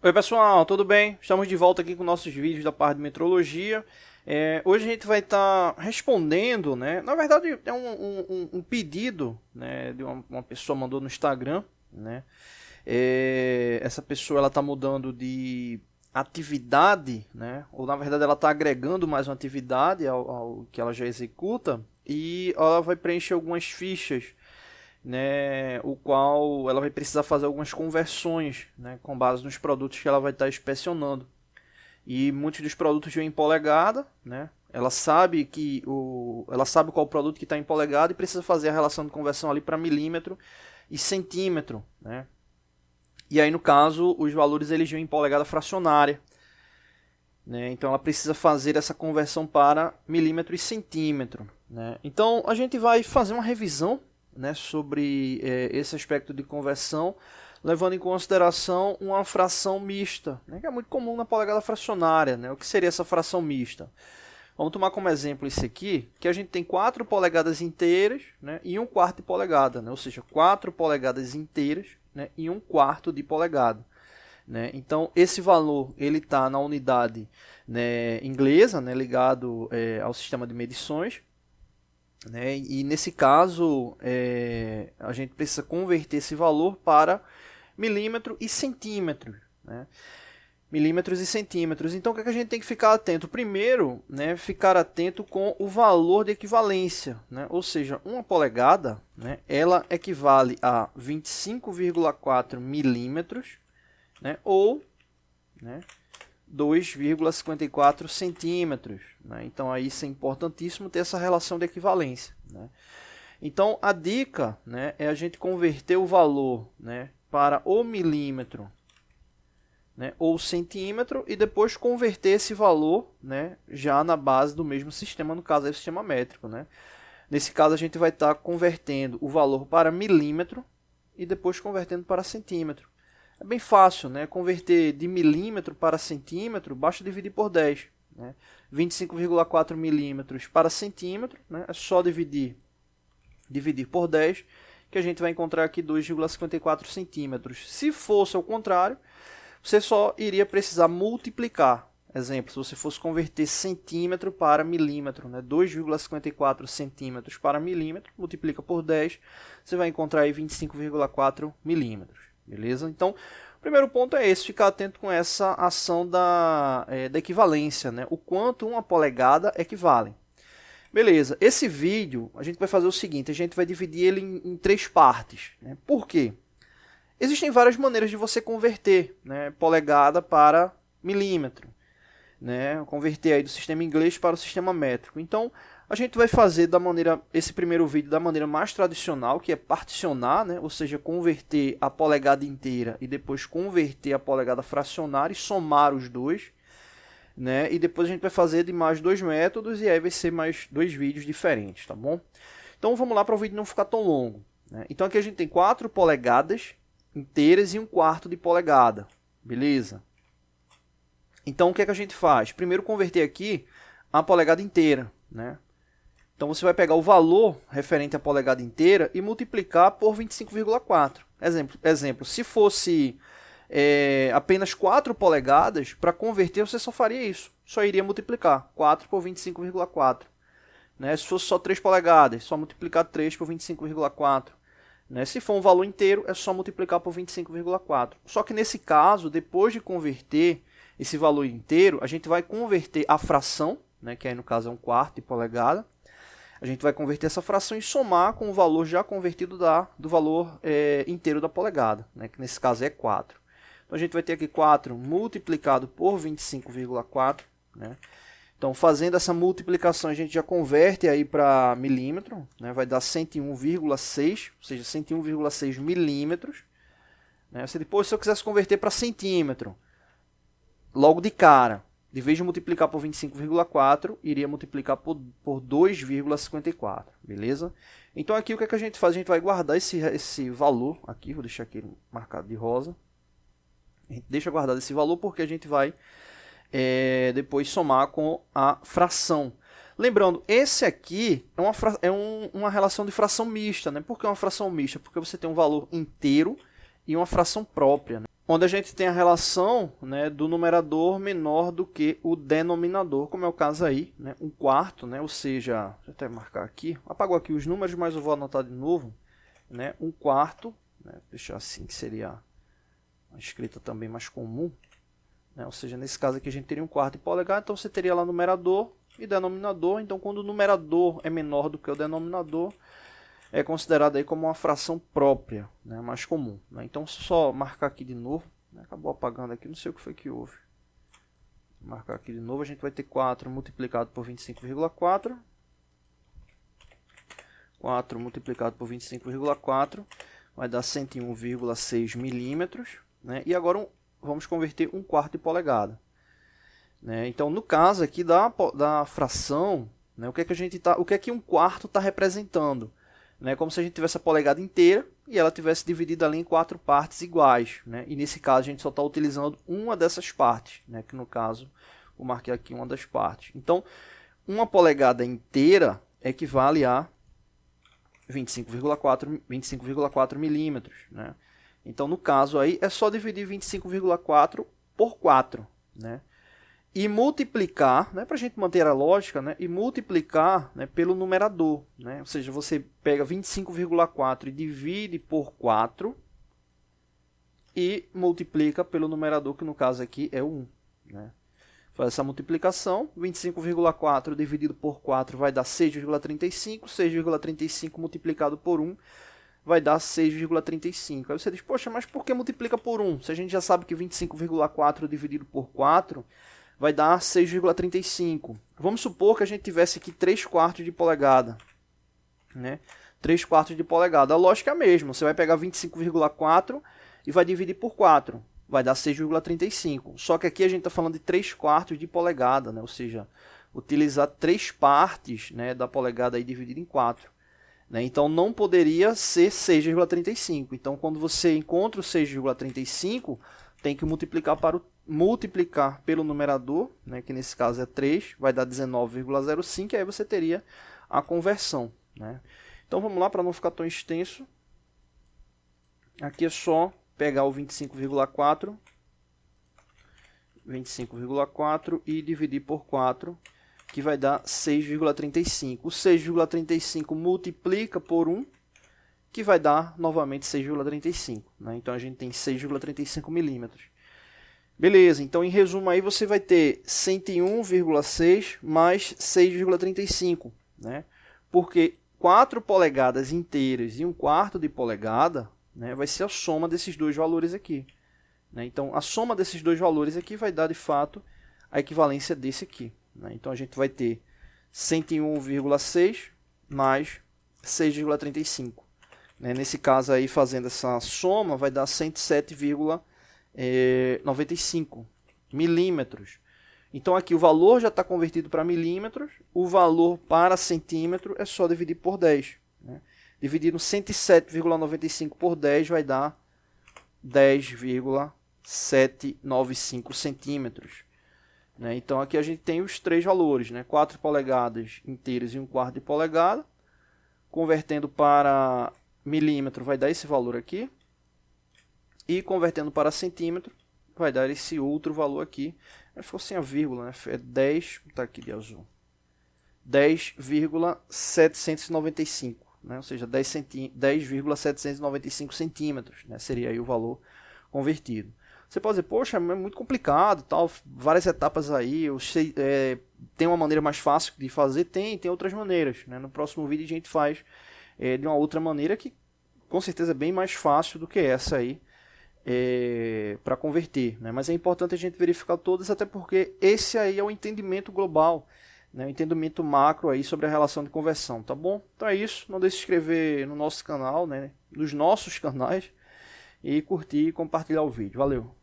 Oi pessoal, tudo bem? Estamos de volta aqui com nossos vídeos da parte de metrologia. Hoje a gente vai estar respondendo, né? Na verdade é um pedido, né, de uma pessoa mandou no Instagram, né? Essa pessoa ela está mudando de atividade, né? Ou na verdade ela está agregando mais uma atividade ao que ela já executa e ela vai preencher algumas fichas, né, o qual ela vai precisar fazer algumas conversões, né, com base nos produtos que ela vai estar inspecionando. E muitos dos produtos vêm em polegada, né? Ela sabe qual produto que está em polegada e precisa fazer a relação de conversão ali para milímetro e centímetro, né? E aí no caso os valores eles vêm em polegada fracionária, né? Então ela precisa fazer essa conversão para milímetro e centímetro, né? Então a gente vai fazer uma revisão, né, sobre esse aspecto de conversão, levando em consideração uma fração mista, né, que é muito comum na polegada fracionária, né? O que seria essa fração mista? Vamos tomar como exemplo isso aqui, que a gente tem 4 polegadas inteiras, né, e 1/4 de polegada, né? Ou seja, 4 polegadas inteiras, né, e 1/4 de polegada. Né? Então esse valor ele está na unidade, né, inglesa, né, ligado ao sistema de medições. Né? E nesse caso, a gente precisa converter esse valor para milímetro e centímetro. Né? Milímetros e centímetros. Então, o que a gente tem que ficar atento? Primeiro, né, ficar atento com o valor de equivalência. Né? Ou seja, uma polegada, né, ela equivale a 25,4 milímetros, né, ou, né, 2,54 centímetros. Né? Então, aí isso é importantíssimo ter essa relação de equivalência. Né? Então, a dica, né, é a gente converter o valor, né, para o milímetro, né, ou centímetro e depois converter esse valor, né, já na base do mesmo sistema, no caso é o sistema métrico. Né? Nesse caso, a gente vai estar convertendo o valor para milímetro e depois convertendo para centímetro. É bem fácil, né? Converter de milímetro para centímetro, basta dividir por 10. Né? 25,4 milímetros para centímetro, né? É só dividir por 10, que a gente vai encontrar aqui 2,54 centímetros. Se fosse ao contrário, você só iria precisar multiplicar. Exemplo, se você fosse converter centímetro para milímetro, né? 2,54 centímetros para milímetro, multiplica por 10, você vai encontrar aí 25,4 milímetros. Beleza? Então, o primeiro ponto é esse, ficar atento com essa ação da equivalência, né? O quanto uma polegada equivale. Beleza, esse vídeo a gente vai fazer o seguinte, a gente vai dividir ele em 3 partes. Né? Por quê? Existem várias maneiras de você converter, né, polegada para milímetro. Né? Converter aí do sistema inglês para o sistema métrico. Então, a gente vai fazer esse primeiro vídeo da maneira mais tradicional, que é particionar, né? Ou seja, converter a polegada inteira e depois converter a polegada fracionária e somar os dois. Né? E depois a gente vai fazer de mais 2 métodos e aí vai ser mais 2 vídeos diferentes, tá bom? Então vamos lá para o vídeo não ficar tão longo. Né? Então aqui a gente tem 4 polegadas inteiras e 1/4 de polegada, beleza? Então o que é que a gente faz? Primeiro converter aqui a polegada inteira, né? Então você vai pegar o valor referente à polegada inteira e multiplicar por 25,4. Exemplo, se fosse apenas 4 polegadas, para converter você só faria isso. Só iria multiplicar 4 por 25,4. Né? Se fosse só 3 polegadas, só multiplicar 3 por 25,4. Né? Se for um valor inteiro, é só multiplicar por 25,4. Só que nesse caso, depois de converter esse valor inteiro, a gente vai converter a fração, né, que aí no caso é 1/4 de polegada. A gente vai converter essa fração e somar com o valor já convertido do valor inteiro da polegada, né, que nesse caso é 4. Então a gente vai ter aqui 4 multiplicado por 25,4. Né? Então fazendo essa multiplicação a gente já converte aí para milímetro, né? Vai dar 101,6, ou seja, 101,6 milímetros. Né? Depois, se eu quisesse converter para centímetro, logo de cara, de vez de multiplicar por 25,4, iria multiplicar por 2,54, beleza? Então aqui o que é que a gente faz? A gente vai guardar esse valor aqui, vou deixar aqui marcado de rosa. A gente deixa guardado esse valor porque a gente vai depois somar com a fração. Lembrando, esse aqui é uma relação de fração mista, né? Por que uma fração mista? Porque você tem um valor inteiro e uma fração própria. Né? onde a gente tem a relação, né, do numerador menor do que o denominador, como é o caso aí, né, 1/4, né, ou seja, deixa eu até marcar aqui, apago aqui os números, mas eu vou anotar de novo, né, 1/4, né, deixar assim que seria a escrita também mais comum, né, ou seja, nesse caso aqui a gente teria 1/4 de polegada, então você teria lá numerador e denominador, então quando o numerador é menor do que o denominador, é considerado aí como uma fração própria, né, mais comum, né? Então, só marcar aqui de novo, né, acabou apagando aqui, não sei o que foi que houve. Vou marcar aqui de novo, a gente vai ter 4 multiplicado por 25,4. 4 multiplicado por 25,4 vai dar 101,6 milímetros, né? E agora vamos converter 1/4 de polegada. Né? Então, no caso aqui da fração, né, o que é que 1/4 está representando? Né, como se a gente tivesse a polegada inteira e ela tivesse dividida ali em 4 partes iguais. Né? E nesse caso a gente só está utilizando uma dessas partes, né, que no caso eu marquei aqui uma das partes. Então, uma polegada inteira equivale a 25,4 milímetros. Né? Então, no caso aí, é só dividir 25,4 por 4. Né? E multiplicar, né, para a gente manter a lógica, né, e multiplicar, né, pelo numerador. Né? Ou seja, você pega 25,4 e divide por 4 e multiplica pelo numerador, que no caso aqui é o 1. Né? Faz essa multiplicação, 25,4 dividido por 4 vai dar 6,35, 6,35 multiplicado por 1 vai dar 6,35. Aí você diz, poxa, mas por que multiplica por 1? Se a gente já sabe que 25,4 dividido por 4 vai dar 6,35. Vamos supor que a gente tivesse aqui 3/4 de polegada. Né? 3/4 de polegada. A lógica é a mesma. Você vai pegar 25,4 e vai dividir por 4. Vai dar 6,35. Só que aqui a gente está falando de 3/4 de polegada. Né? Ou seja, utilizar 3 partes, né, da polegada aí dividida em 4. Né? Então não poderia ser 6,35. Então quando você encontra o 6,35, tem que multiplicar pelo numerador, né, que nesse caso é 3, vai dar 19,05, e aí você teria a conversão. Né? Então vamos lá, para não ficar tão extenso. Aqui é só pegar o 25,4 e dividir por 4, que vai dar 6,35. O 6,35 multiplica por 1, que vai dar novamente 6,35. Né? Então a gente tem 6,35 milímetros. Beleza, então em resumo aí você vai ter 101,6 mais 6,35. Né? Porque 4 polegadas inteiras e 1/4 de polegada, né, vai ser a soma desses dois valores aqui. Né? Então a soma desses dois valores aqui vai dar de fato a equivalência desse aqui. Né? Então a gente vai ter 101,6 mais 6,35. Né? Nesse caso aí, fazendo essa soma, vai dar 107,95 milímetros. Então aqui o valor já está convertido para milímetros, o valor para centímetro é só dividir por 10. Né? Dividindo 107,95 por 10 vai dar 10,795 centímetros. Né? Então aqui a gente tem os três valores, né? 4 polegadas inteiras e 1/4 de polegada. Convertendo para milímetro vai dar esse valor aqui. E convertendo para centímetro vai dar esse outro valor aqui. Ficou sem a vírgula, né? É 10, tá aqui de azul. 10,795, né? Ou seja, 10,795 centímetros, né? Seria aí o valor convertido. Você pode dizer, poxa, é muito complicado, tal, várias etapas aí, eu sei, tem uma maneira mais fácil de fazer? Tem outras maneiras. Né? No próximo vídeo a gente faz de uma outra maneira que com certeza é bem mais fácil do que essa aí para converter. Né? Mas é importante a gente verificar todas, até porque esse aí é o entendimento global, né? O entendimento macro aí sobre a relação de conversão, tá bom? Então é isso, não deixe de se inscrever no nosso canal, né? Nos nossos canais, e curtir e compartilhar o vídeo. Valeu!